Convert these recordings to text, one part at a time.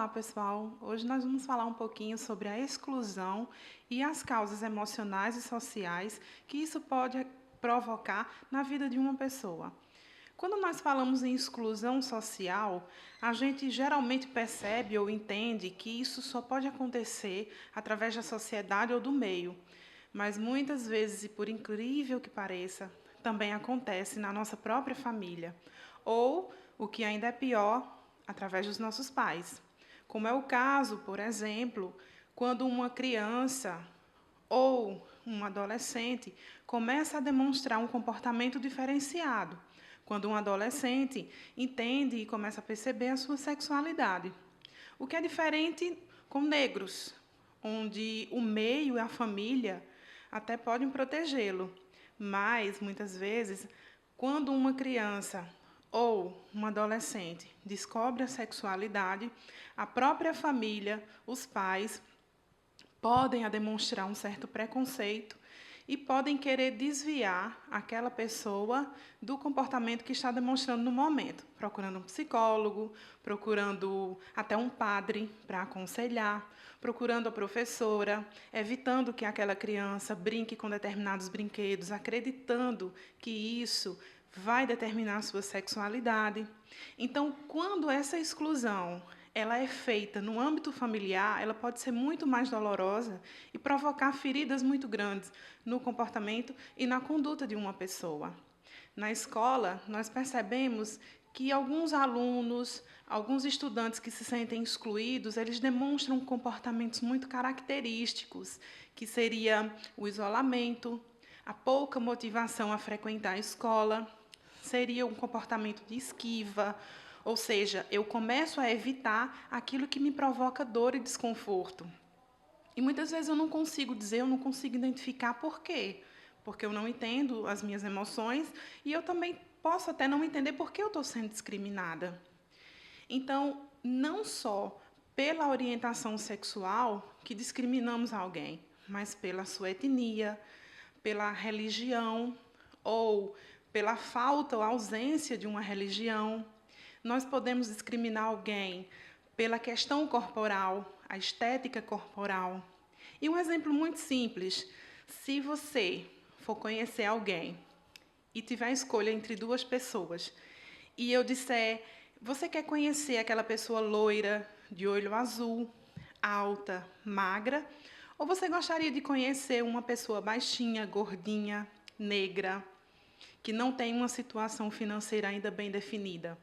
Olá, pessoal! Hoje nós vamos falar um pouquinho sobre a exclusão e as causas emocionais e sociais que isso pode provocar na vida de uma pessoa. Quando nós falamos em exclusão social, a gente geralmente percebe ou entende que isso só pode acontecer através da sociedade ou do meio. Mas muitas vezes, e por incrível que pareça, também acontece na nossa própria família. Ou, o que ainda é pior, através dos nossos pais. Como é o caso, por exemplo, quando uma criança ou um adolescente começa a demonstrar um comportamento diferenciado, quando um adolescente entende e começa a perceber a sua sexualidade. O que é diferente com negros, onde o meio e a família até podem protegê-lo, mas, muitas vezes, quando uma criança ou um adolescente descobre a sexualidade, a própria família, os pais, podem demonstrar um certo preconceito e podem querer desviar aquela pessoa do comportamento que está demonstrando no momento, procurando um psicólogo, procurando até um padre para aconselhar, procurando a professora, evitando que aquela criança brinque com determinados brinquedos, acreditando que isso vai determinar a sua sexualidade. Então, quando essa exclusão ela é feita no âmbito familiar, ela pode ser muito mais dolorosa e provocar feridas muito grandes no comportamento e na conduta de uma pessoa. Na escola, nós percebemos que alguns alunos, alguns estudantes que se sentem excluídos, eles demonstram comportamentos muito característicos, que seria o isolamento, a pouca motivação a frequentar a escola, seria um comportamento de esquiva, ou seja, eu começo a evitar aquilo que me provoca dor e desconforto. E muitas vezes eu não consigo dizer, eu não consigo identificar por quê. Porque eu não entendo as minhas emoções e eu também posso até não entender por que eu estou sendo discriminada. Então, não só pela orientação sexual que discriminamos alguém, mas pela sua etnia, pela religião ou pela falta ou ausência de uma religião. Nós podemos discriminar alguém pela questão corporal, a estética corporal. E um exemplo muito simples, se você for conhecer alguém e tiver a escolha entre duas pessoas, e eu disser, você quer conhecer aquela pessoa loira, de olho azul, alta, magra, ou você gostaria de conhecer uma pessoa baixinha, gordinha, negra, que não tem uma situação financeira ainda bem definida?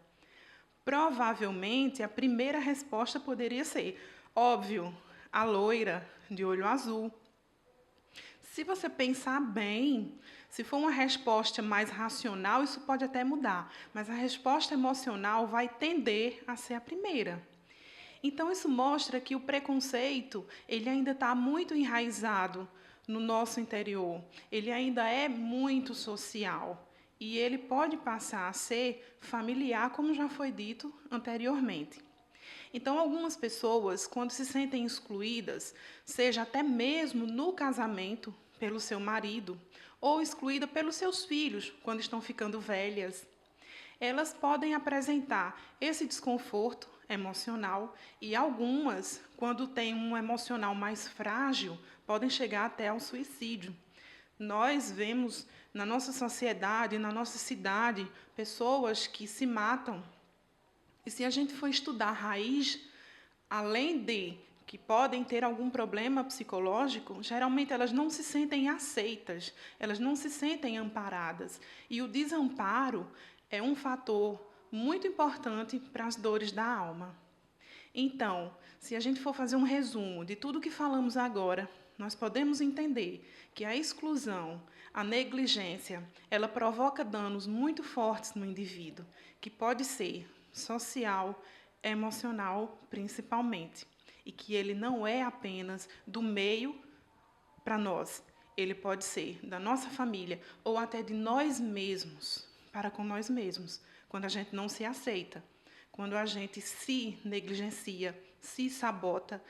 Provavelmente, a primeira resposta poderia ser, óbvio, a loira, de olho azul. Se você pensar bem, se for uma resposta mais racional, isso pode até mudar, mas a resposta emocional vai tender a ser a primeira. Então, isso mostra que o preconceito ele ainda está muito enraizado no nosso interior, ele ainda é muito social. E ele pode passar a ser familiar, como já foi dito anteriormente. Então, algumas pessoas, quando se sentem excluídas, seja até mesmo no casamento, pelo seu marido, ou excluída pelos seus filhos, quando estão ficando velhas, elas podem apresentar esse desconforto emocional e algumas, quando têm um emocional mais frágil, podem chegar até ao suicídio. Nós vemos na nossa sociedade, na nossa cidade, pessoas que se matam. E se a gente for estudar a raiz, além de que podem ter algum problema psicológico, geralmente elas não se sentem aceitas, elas não se sentem amparadas. E o desamparo é um fator muito importante para as dores da alma. Então, se a gente for fazer um resumo de tudo que falamos agora, nós podemos entender que a exclusão, a negligência, ela provoca danos muito fortes no indivíduo, que pode ser social, emocional, principalmente, e que ele não é apenas do meio para nós, ele pode ser da nossa família ou até de nós mesmos, para com nós mesmos, quando a gente não se aceita, quando a gente se negligencia, se sabota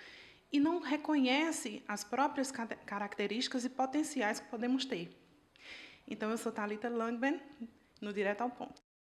e não reconhece as próprias características e potenciais que podemos ter. Então, eu sou Thalita Langben, no Direto ao Ponto.